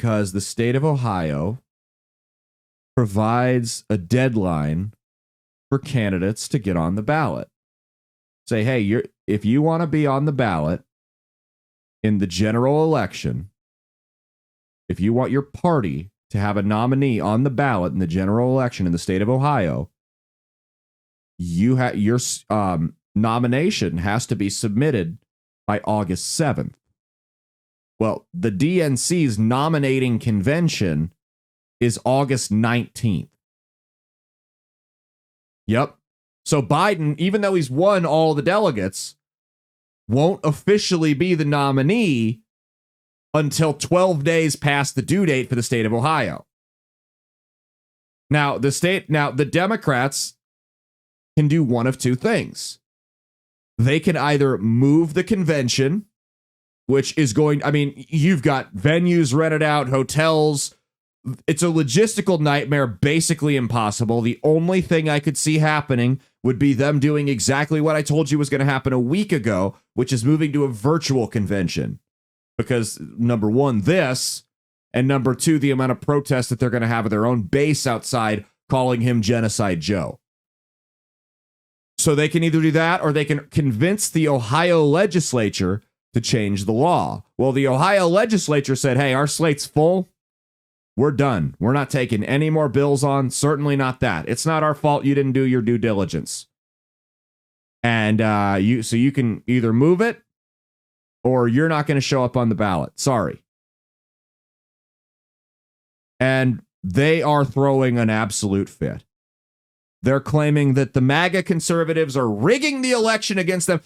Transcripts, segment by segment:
because the state of Ohio provides a deadline for candidates to get on the ballot. Say, hey, if you want to be on the ballot in the general election, if you want your party to have a nominee on the ballot in the general election in the state of Ohio, your nomination has to be submitted by August 7th. Well, the DNC's nominating convention is August 19th. Yep. So Biden, even though he's won all the delegates, won't officially be the nominee until 12 days past the due date for the state of Ohio. Now, the Democrats can do one of two things. They can either move the convention, which is you've got venues rented out, hotels. It's a logistical nightmare, basically impossible. The only thing I could see happening would be them doing exactly what I told you was going to happen a week ago, which is moving to a virtual convention. Because number one, this, and number two, the amount of protests that they're going to have at their own base outside calling him Genocide Joe. So they can either do that or they can convince the Ohio legislature to change the law. Well, the Ohio legislature said, hey, our slate's full. We're done. We're not taking any more bills on. Certainly not that. It's not our fault you didn't do your due diligence. And you can either move it or you're not going to show up on the ballot. Sorry. And they are throwing an absolute fit. They're claiming that the MAGA conservatives are rigging the election against them.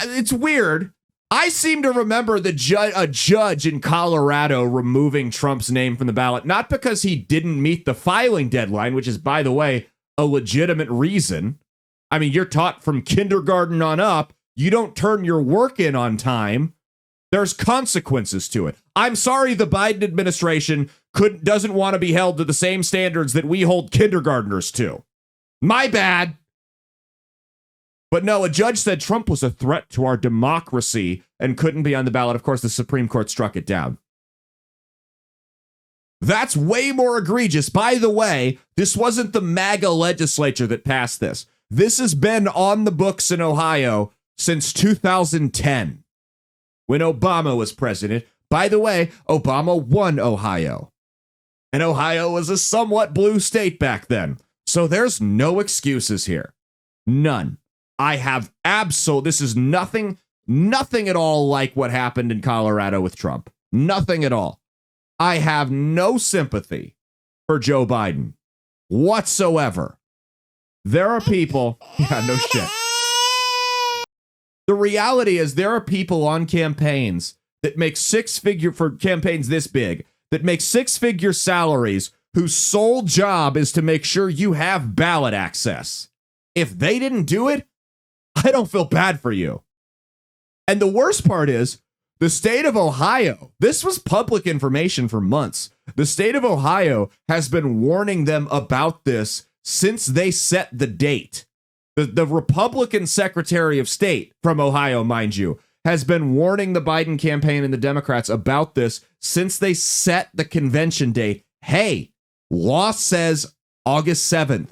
It's weird. I seem to remember a judge in Colorado removing Trump's name from the ballot, not because he didn't meet the filing deadline, which is, by the way, a legitimate reason. I mean, you're taught from kindergarten on up, you don't turn your work in on time. There's consequences to it. I'm sorry the Biden administration doesn't want to be held to the same standards that we hold kindergartners to. My bad. But no, a judge said Trump was a threat to our democracy and couldn't be on the ballot. Of course, the Supreme Court struck it down. That's way more egregious. By the way, this wasn't the MAGA legislature that passed this. This has been on the books in Ohio since 2010, when Obama was president. By the way, Obama won Ohio. And Ohio was a somewhat blue state back then. So there's no excuses here. None. I have this is nothing at all like what happened in Colorado with Trump. Nothing at all. I have no sympathy for Joe Biden whatsoever. There are people, yeah, no shit. The reality is there are people on campaigns that make for campaigns this big, that make six-figure salaries whose sole job is to make sure you have ballot access. If they didn't do it, I don't feel bad for you. And the worst part is the state of Ohio, this was public information for months. The state of Ohio has been warning them about this since they set the date. The Republican Secretary of State from Ohio, mind you, has been warning the Biden campaign and the Democrats about this since they set the convention date. Hey, law says August 7th.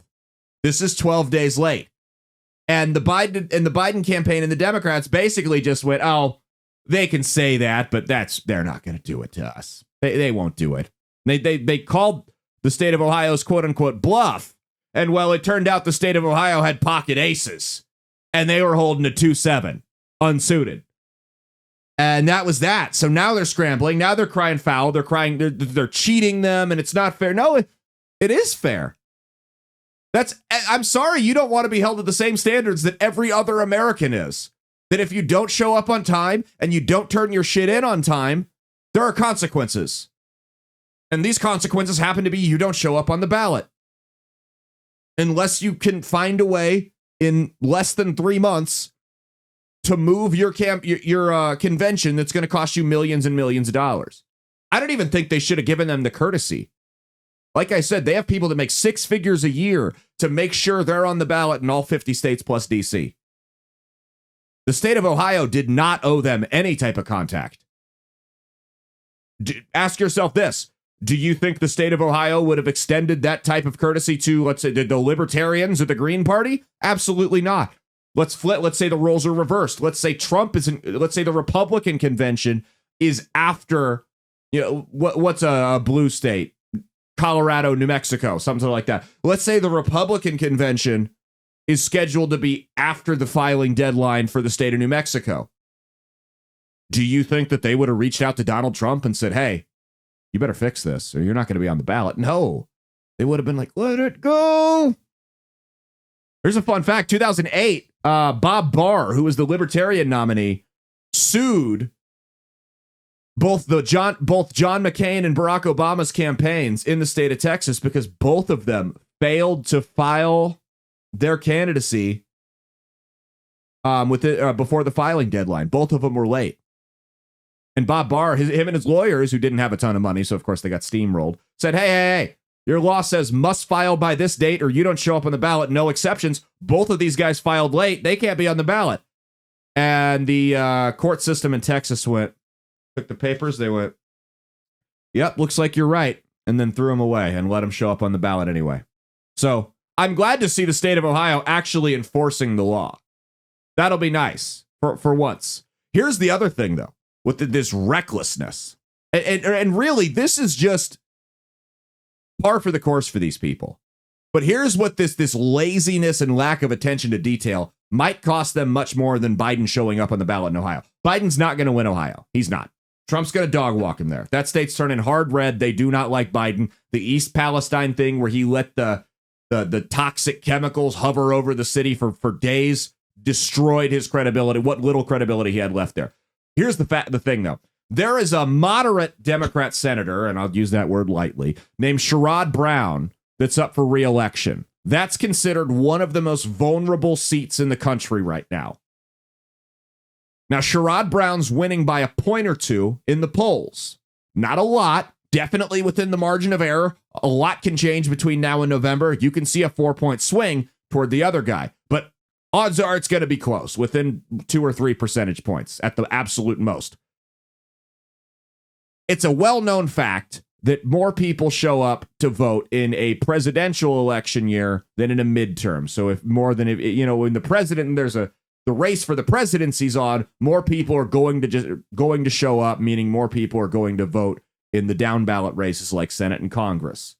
This is 12 days late. And the Biden campaign and the Democrats basically just went, oh, they can say that, but they're not going to do it to us. They won't do it. They called the state of Ohio's quote unquote bluff. And well, it turned out the state of Ohio had pocket aces and they were holding a 2-7 unsuited. And that was that. So now they're scrambling. Now they're crying foul. They're crying. They're cheating them and it's not fair. No, it is fair. I'm sorry, you don't want to be held to the same standards that every other American is. That if you don't show up on time and you don't turn your shit in on time, there are consequences. And these consequences happen to be you don't show up on the ballot. Unless you can find a way in less than 3 months to move your convention that's going to cost you millions and millions of dollars. I don't even think they should have given them the courtesy. Like I said, they have people that make six figures a year to make sure they're on the ballot in all 50 states plus DC. The state of Ohio did not owe them any type of contact. Ask yourself this. Do you think the state of Ohio would have extended that type of courtesy to, let's say, the Libertarians or the Green Party? Absolutely not. Let's say the roles are reversed. Let's say let's say the Republican convention is after, what's a blue state? Colorado, New Mexico, something like that. Let's say the Republican convention is scheduled to be after the filing deadline for the state of New Mexico. Do you think that they would have reached out to Donald Trump and said, hey, you better fix this or you're not going to be on the ballot? No, they would have been like, let it go. Here's a fun fact. 2008, Bob Barr, who was the Libertarian nominee, sued both John McCain and Barack Obama's campaigns in the state of Texas because both of them failed to file their candidacy before the filing deadline. Both of them were late. And Bob Barr, him and his lawyers, who didn't have a ton of money, so of course they got steamrolled, said, hey, your law says must file by this date or you don't show up on the ballot. No exceptions. Both of these guys filed late. They can't be on the ballot. And the court system in Texas took the papers. They went, yep, looks like you're right. And then threw them away and let them show up on the ballot anyway. So I'm glad to see the state of Ohio actually enforcing the law. That'll be nice for once. Here's the other thing, though, with this recklessness. And really, this is just par for the course for these people. But here's what this laziness and lack of attention to detail might cost them much more than Biden showing up on the ballot in Ohio. Biden's not going to win Ohio. He's not. Trump's going to dog walk him there. That state's turning hard red. They do not like Biden. The East Palestine thing where he let the toxic chemicals hover over the city for days destroyed his credibility, what little credibility he had left there. Here's the thing, though. There is a moderate Democrat senator, and I'll use that word lightly, named Sherrod Brown that's up for re-election. That's considered one of the most vulnerable seats in the country right now. Now, Sherrod Brown's winning by a point or two in the polls. Not a lot, definitely within the margin of error. A lot can change between now and November. You can see a 4-point swing toward the other guy, but odds are it's going to be close, within 2 or 3 percentage points at the absolute most. It's a well-known fact that more people show up to vote in a presidential election year than in a midterm. So if more than, when the president, the race for the presidency's on, more people are going to show up, meaning more people are going to vote in the down ballot races like Senate and Congress.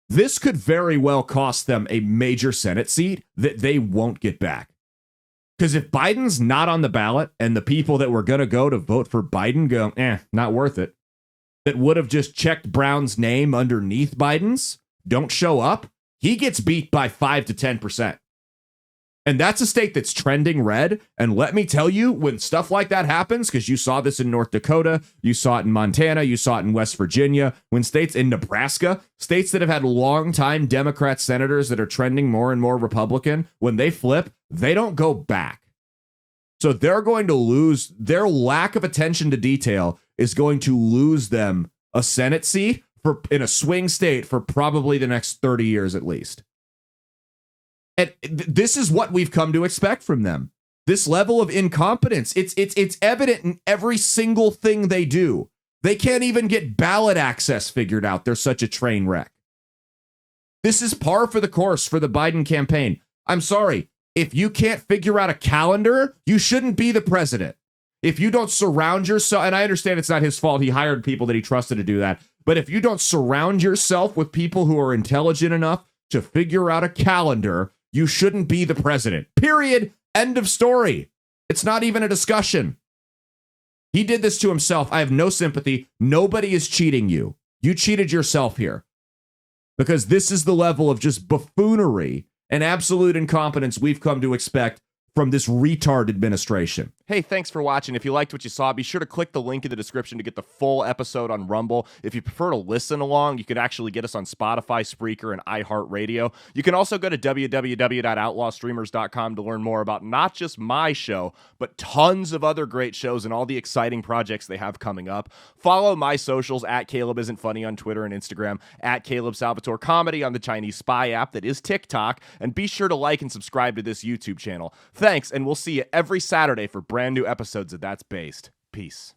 This could very well cost them a major Senate seat that they won't get back. Because if Biden's not on the ballot and the people that were going to go to vote for Biden go, not worth it, that would have just checked Brown's name underneath Biden's, don't show up, he gets beat by 5 to 10%. And that's a state that's trending red. And let me tell you, when stuff like that happens, because you saw this in North Dakota, you saw it in Montana, you saw it in West Virginia, when states in Nebraska, states that have had longtime Democrat senators that are trending more and more Republican, when they flip, they don't go back. So they're going to lose. Their lack of attention to detail is going to lose them a Senate seat in a swing state for probably the next 30 years at least. And this is what we've come to expect from them. This level of incompetence, it's evident in every single thing they do. They can't even get ballot access figured out. They're such a train wreck. This is par for the course for the Biden campaign. I'm sorry. If you can't figure out a calendar, you shouldn't be the president. If you don't surround yourself, and I understand it's not his fault, he hired people that he trusted to do that, but if you don't surround yourself with people who are intelligent enough to figure out a calendar, you shouldn't be the president. Period. End of story. It's not even a discussion. He did this to himself. I have no sympathy. Nobody is cheating you. You cheated yourself here. Because this is the level of just buffoonery and absolute incompetence we've come to expect from this retard administration. Hey, thanks for watching. If you liked what you saw, be sure to click the link in the description to get the full episode on Rumble. If you prefer to listen along, you can actually get us on Spotify, Spreaker, and iHeartRadio. You can also go to www.outlawstreamers.com to learn more about not just my show, but tons of other great shows and all the exciting projects they have coming up. Follow my socials at Caleb Isn't Funny on Twitter and Instagram, at Caleb Salvatore Comedy on the Chinese Spy app that is TikTok, and be sure to like and subscribe to this YouTube channel. Thanks, and we'll see you every Saturday for brand new episodes of That's Based. Peace.